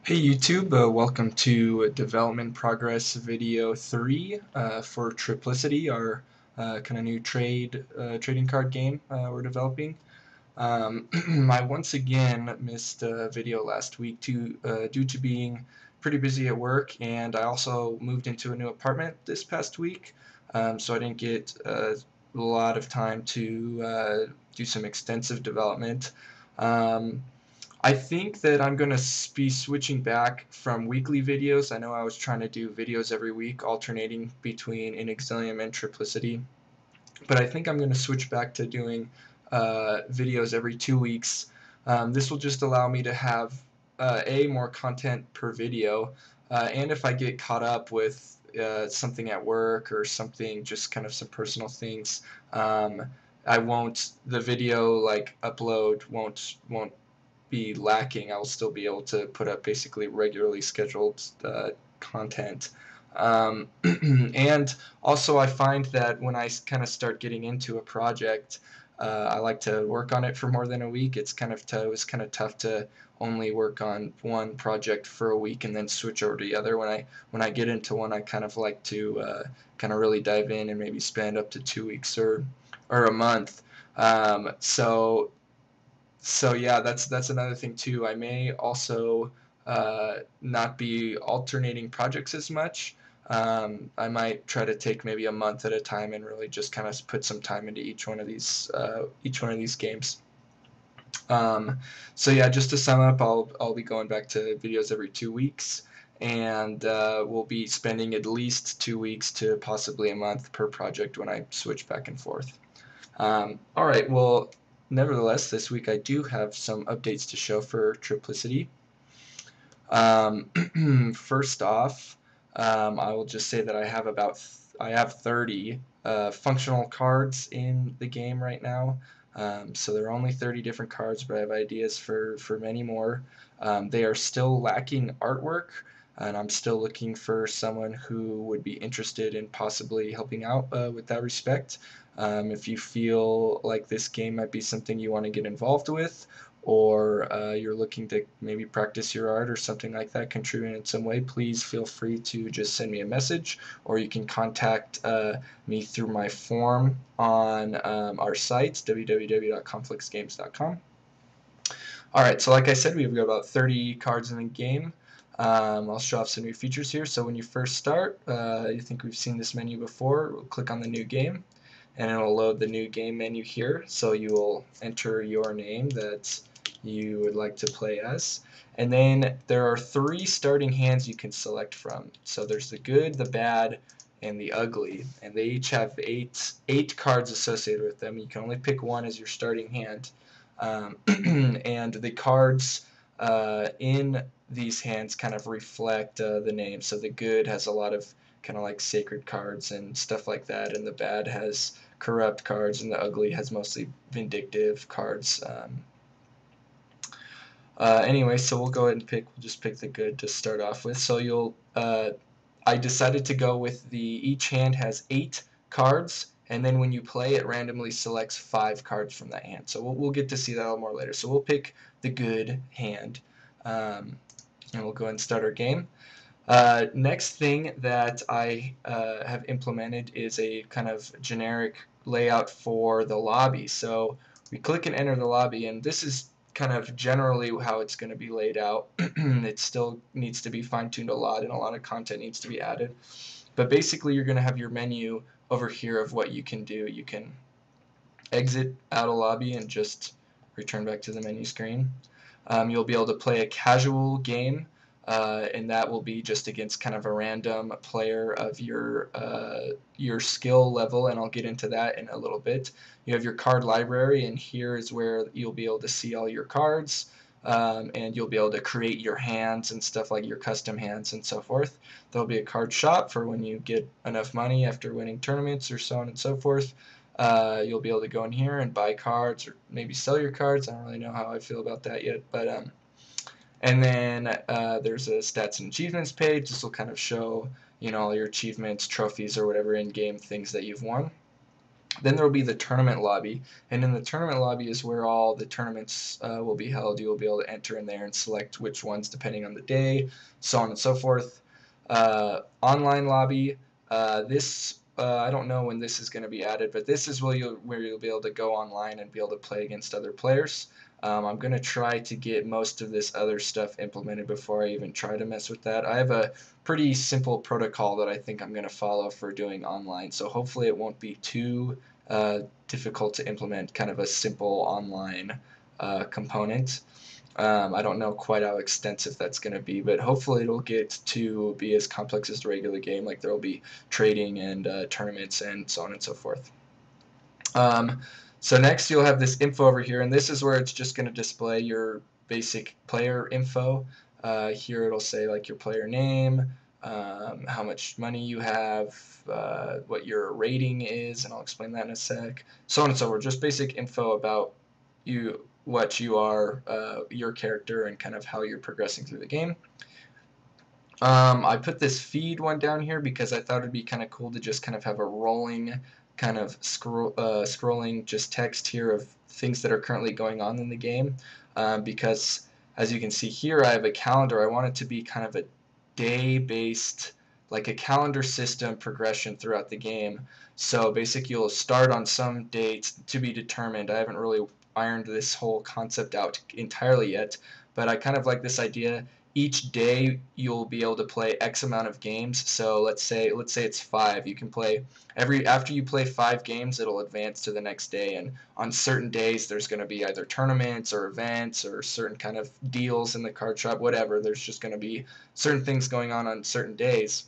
Hey YouTube, welcome to development progress video 3 for Triplicity, our kind of new trading card game we're developing. I once again missed a video last week due to being pretty busy at work, and I also moved into a new apartment this past week, so I didn't get a lot of time to do some extensive development. Um, I think that I'm going to be switching back from weekly videos. I know I was trying to do videos every week, alternating between Inexilium and Triplicity, but I think I'm going to switch back to doing videos every 2 weeks. This will just allow me to have more content per video, and if I get caught up with something at work or something, just kind of some personal things, I won't the video like upload won't be lacking. I'll still be able to put up basically regularly scheduled content. And also I find that when I kind of start getting into a project, I like to work on it for more than a week. It was kind of tough to only work on one project for a week and then switch over to the other. When I get into one, I kind of like to kind of really dive in and maybe spend up to 2 weeks or a month. So yeah, that's another thing too. I may also not be alternating projects as much. I might try to take maybe a month at a time and really just kind of put some time into each one of these games. Um, so yeah, just to sum up, I'll be going back to videos every 2 weeks, and we'll be spending at least 2 weeks to possibly a month per project when I switch back and forth. All right, well, nevertheless, this week I do have some updates to show for Triplicity. First off, I will just say that I have 30 functional cards in the game right now. So there are only 30 different cards, but I have ideas for many more. They are still lacking artwork, and I'm still looking for someone who would be interested in possibly helping out with that respect. If you feel like this game might be something you want to get involved with, or you're looking to maybe practice your art or something like that, contribute in some way, please feel free to just send me a message, or you can contact me through my form on our site, www.confluxgames.com. Alright, so like I said, we've got about 30 cards in the game. I'll show off some new features here. So when you first start, you think we've seen this menu before, we'll click on the new game, and it'll load the new game menu here. So you will enter your name that you would like to play as. And then there are 3 starting hands you can select from. So there's the good, the bad, and the ugly. And they each have eight cards associated with them. You can only pick one as your starting hand. And the cards in these hands kind of reflect the name. So the good has a lot of kind of like sacred cards and stuff like that, and the bad has corrupt cards, and the ugly has mostly vindictive cards. Anyway, so we'll go ahead and we'll just pick the good to start off with. So I decided to go with each hand has 8 cards, and then when you play, it randomly selects 5 cards from that hand. So we'll get to see that a little more later. So we'll pick the good hand, and we'll go ahead and start our game. Next thing that I have implemented is a kind of generic layout for the lobby. So we click and enter the lobby, and this is kind of generally how it's going to be laid out. It still needs to be fine-tuned a lot, and a lot of content needs to be added. But basically, you're going to have your menu over here of what you can do. You can exit out of lobby and just return back to the menu screen. You'll be able to play a casual game, and that will be just against kind of a random player of your skill level, and I'll get into that in a little bit. You have your card library, and here is where you'll be able to see all your cards, and you'll be able to create your hands and stuff like your custom hands and so forth. There'll be a card shop for when you get enough money after winning tournaments or so on and so forth. You'll be able to go in here and buy cards or maybe sell your cards. I don't really know how I feel about that yet, but and then there's a stats and achievements page. This will kind of show all your achievements, trophies, or whatever in-game things that you've won. Then there will be the tournament lobby, and in the tournament lobby is where all the tournaments will be held. You will be able to enter in there and select which ones depending on the day, so on and so forth. Online lobby, I don't know when this is going to be added, but this is where you'll be able to go online and be able to play against other players. I'm going to try to get most of this other stuff implemented before I even try to mess with that. I have a pretty simple protocol that I think I'm going to follow for doing online, so hopefully it won't be too difficult to implement, kind of a simple online component. I don't know quite how extensive that's going to be, but hopefully it'll get to be as complex as the regular game, like there will be trading and tournaments and so on and so forth. So next you'll have this info over here, and this is where it's just going to display your basic player info. Here it'll say like your player name, how much money you have, what your rating is, and I'll explain that in a sec, so on and so forth. Just basic info about you, what you are, your character, and kind of how you're progressing through the game. I put this feed one down here because I thought it'd be kind of cool to just kind of have a rolling kind of scrolling just text here of things that are currently going on in the game, because as you can see here I have a calendar. I want it to be kind of a day-based, like a calendar system progression throughout the game. So basically you'll start on some date to be determined. I haven't really ironed this whole concept out entirely yet, but I kind of like this idea. Each day you'll be able to play X amount of games. So let's say it's 5. You can play after you play 5 games, it'll advance to the next day, and on certain days there's going to be either tournaments or events or certain kind of deals in the card shop, whatever. There's just going to be certain things going on certain days.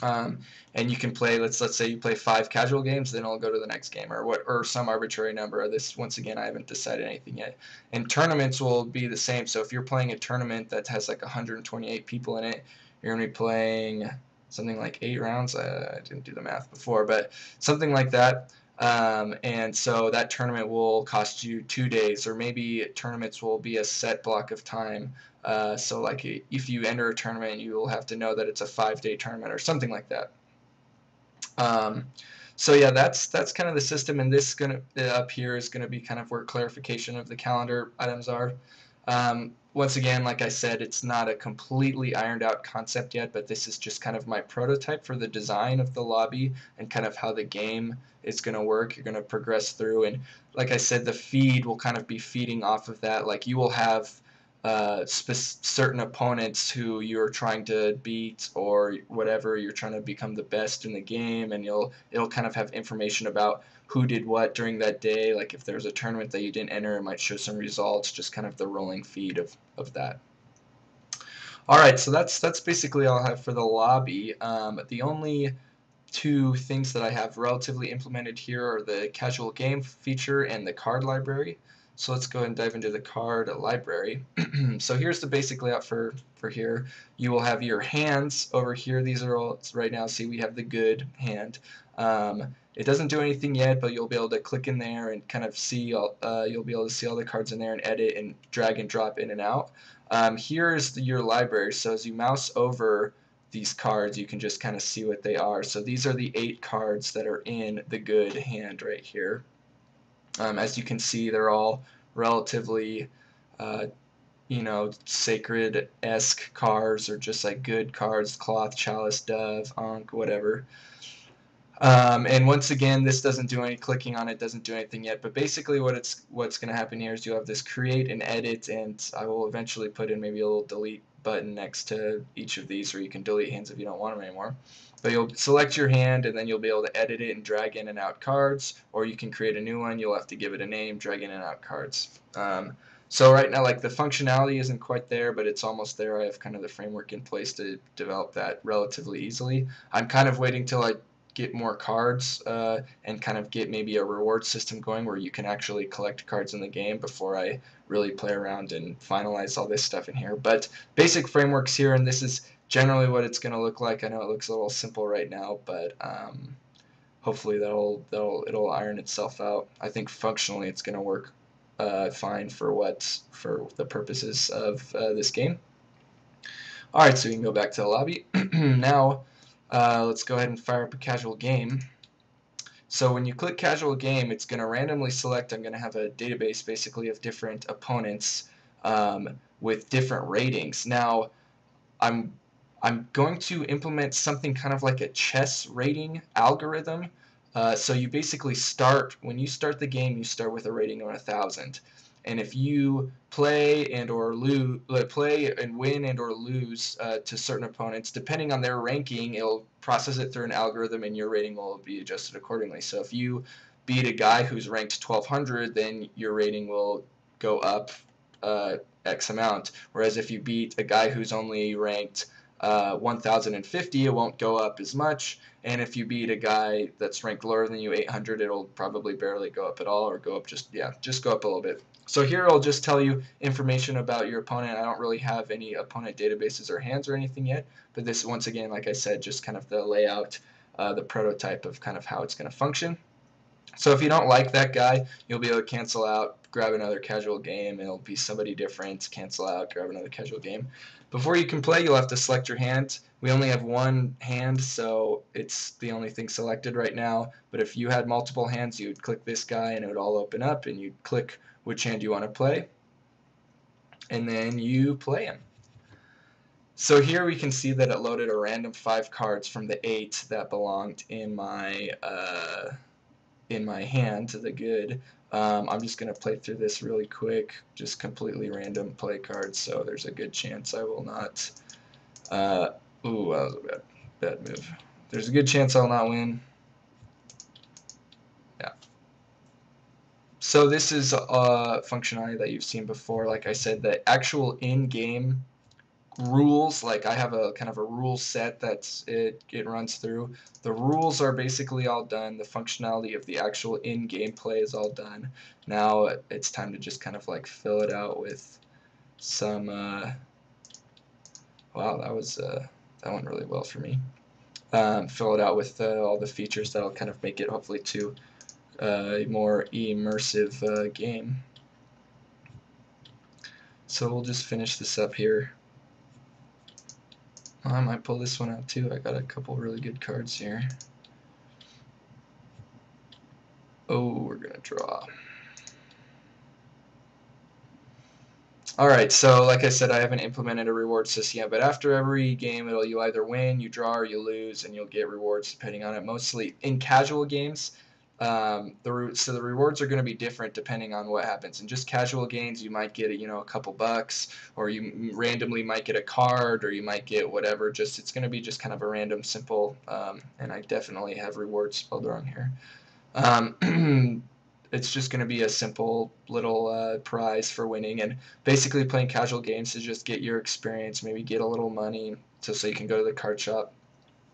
And you can play, let's say you play 5 casual games, then I'll go to the next game, or some arbitrary number. This, once again, I haven't decided anything yet. And tournaments will be the same. So if you're playing a tournament that has like 128 people in it, you're going to be playing something like 8 rounds. I didn't do the math before, but something like that. And so that tournament will cost you 2 days, or maybe tournaments will be a set block of time. So like if you enter a tournament, you will have to know that it's a 5-day tournament or something like that. So yeah, that's kind of the system, and this up here is gonna be kind of where clarification of the calendar items are. Once again, like I said, it's not a completely ironed out concept yet, but this is just kind of my prototype for the design of the lobby and kind of how the game is going to work. You're going to progress through, and like I said, the feed will kind of be feeding off of that. Like you will have certain opponents who you're trying to beat or whatever, you're trying to become the best in the game, and it'll kind of have information about who did what during that day. Like if there's a tournament that you didn't enter, it might show some results, just kind of the rolling feed of that. Alright, so that's basically all I have for the lobby. The only 2 things that I have relatively implemented here are the casual game feature and the card library. So let's go ahead and dive into the card library. So here's the basic layout for here. You will have your hands over here. These are all, right now, see we have the good hand. It doesn't do anything yet, but you'll be able to click in there and kind of see, you'll be able to see all the cards in there and edit and drag and drop in and out. Here's your library. So as you mouse over these cards, you can just kind of see what they are. So these are the 8 cards that are in the good hand right here. As you can see, they're all relatively, sacred-esque cards, or just like good cards: cloth, chalice, dove, ankh, whatever. And once again, this doesn't do any clicking on it, doesn't do anything yet, but basically what's going to happen here is you have this create and edit, and I will eventually put in maybe a little delete button next to each of these, where you can delete hands if you don't want them anymore. But you'll select your hand, and then you'll be able to edit it and drag in and out cards, or you can create a new one. You'll have to give it a name, drag in and out cards. So right now, like, the functionality isn't quite there, but it's almost there. I have kind of the framework in place to develop that relatively easily. I'm kind of waiting till I get more cards and kind of get maybe a reward system going where you can actually collect cards in the game before I really play around and finalize all this stuff in here. But basic frameworks here, and this is generally what it's going to look like. I know it looks a little simple right now, but hopefully it'll iron itself out. I think functionally it's going to work fine for the purposes of this game. Alright, so we can go back to the lobby. Now let's go ahead and fire up a casual game. So when you click casual game, it's going to randomly select, I'm going to have a database basically of different opponents with different ratings. Now, I'm I'm going to implement something kind of like a chess rating algorithm. So you basically start, when you start the game, you start with a rating of 1,000, and if you play and or lose, play and win and or lose to certain opponents, depending on their ranking, it'll process it through an algorithm, and your rating will be adjusted accordingly. So if you beat a guy who's ranked 1,200, then your rating will go up X amount. Whereas if you beat a guy who's only ranked 1,050, it won't go up as much. And if you beat a guy that's ranked lower than you, 800, it'll probably barely go up at all, or go up just go up a little bit. So here I'll just tell you information about your opponent. I don't really have any opponent databases or hands or anything yet, but this, once again, like I said, just kind of the layout, the prototype of kind of how it's going to function. So if you don't like that guy, you'll be able to cancel out, grab another casual game. It'll be somebody different, cancel out, grab another casual game. Before you can play, you'll have to select your hand. We only have one hand, so it's the only thing selected right now. But if you had multiple hands, you'd click this guy and it would all open up, and you'd click which hand you want to play, and then you play him. So here we can see that it loaded a random 5 cards from the 8 that belonged in my hand to the good. I'm just going to play through this really quick, just completely random play cards, so there's a good chance I will not. Ooh, that was a bad move. There's a good chance I'll not win. Yeah. So this is a functionality that you've seen before. Like I said, the actual in-game rules, like I have a kind of a rule set that's it runs through. The rules are basically all done. The functionality of the actual in-game play is all done. Now it's time to just kind of like fill it out with some wow, that went really well for me. Fill it out with all the features that'll kind of make it hopefully to a more immersive game. So we'll just finish this up here. I might pull this one out too. I got a couple really good cards here. Oh, we're gonna draw. Alright, so like I said, I haven't implemented a reward system yet, but after every game, you either win, you draw, or you lose, and you'll get rewards depending on it. Mostly in casual games, so the rewards are going to be different depending on what happens. In just casual games, you might get a couple bucks, or you randomly might get a card, or you might get whatever. Just it's going to be just kind of a random, simple, and I definitely have rewards spelled wrong here. It's just going to be a simple little prize for winning, and basically playing casual games to just get your experience, maybe get a little money so you can go to the card shop,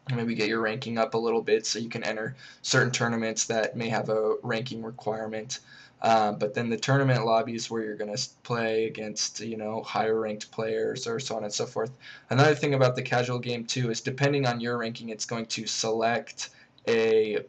and maybe get your ranking up a little bit so you can enter certain tournaments that may have a ranking requirement. But then the tournament lobbies where you're going to play against higher ranked players or so on and so forth. Another thing about the casual game too is depending on your ranking, it's going to select a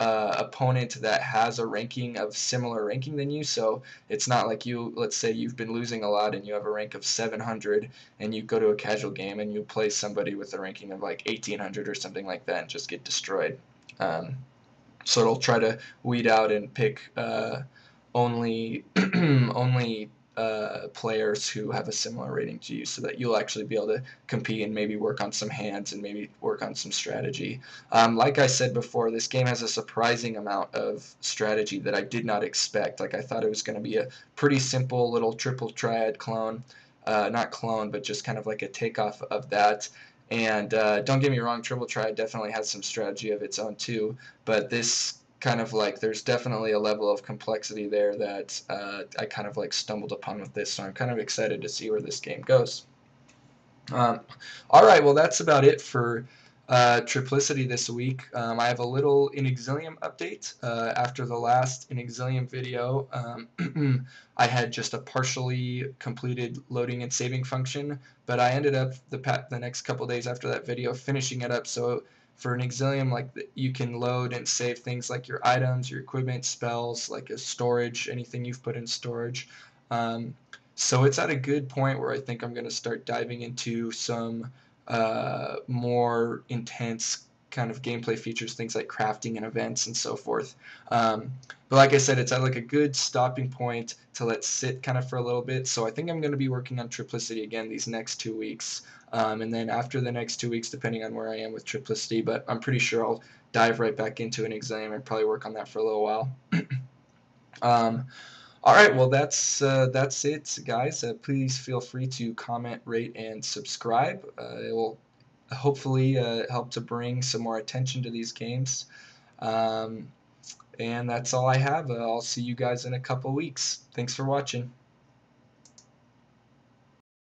opponent that has a ranking of similar ranking than you. So it's not like let's say you've been losing a lot and you have a rank of 700, and you go to a casual game and you play somebody with a ranking of like 1800 or something like that and just get destroyed. So it'll try to weed out and pick only only players who have a similar rating to you, so that you'll actually be able to compete and maybe work on some hands and maybe work on some strategy. Like I said before, this game has a surprising amount of strategy that I did not expect. Like I thought it was going to be a pretty simple little triple triad clone, not clone, but just kind of like a takeoff of that. And don't get me wrong, triple triad definitely has some strategy of its own too, but this kind of like there's definitely a level of complexity there that I kind of like stumbled upon with this, so I'm kind of excited to see where this game goes. All right, well that's about it for Triplicity this week. I have a little Inexilium update. After the last Inexilium video, I had just a partially completed loading and saving function, but I ended up the next couple days after that video finishing it up. So for an Exilium, like you can load and save things like your items, your equipment, spells, like a storage, anything you've put in storage. So it's at a good point where I think I'm going to start diving into some more intense kind of gameplay features, things like crafting and events and so forth. But like I said, it's at like a good stopping point to let sit kind of for a little bit. So I think I'm going to be working on Triplicity again these next 2 weeks. And then after the next 2 weeks, depending on where I am with Triplicity, but I'm pretty sure I'll dive right back into an exam and probably work on that for a little while. All right, well that's it, guys. Please feel free to comment, rate, and subscribe. It will hopefully help to bring some more attention to these games. Um, and that's all I have. I'll see you guys in a couple weeks. Thanks for watching.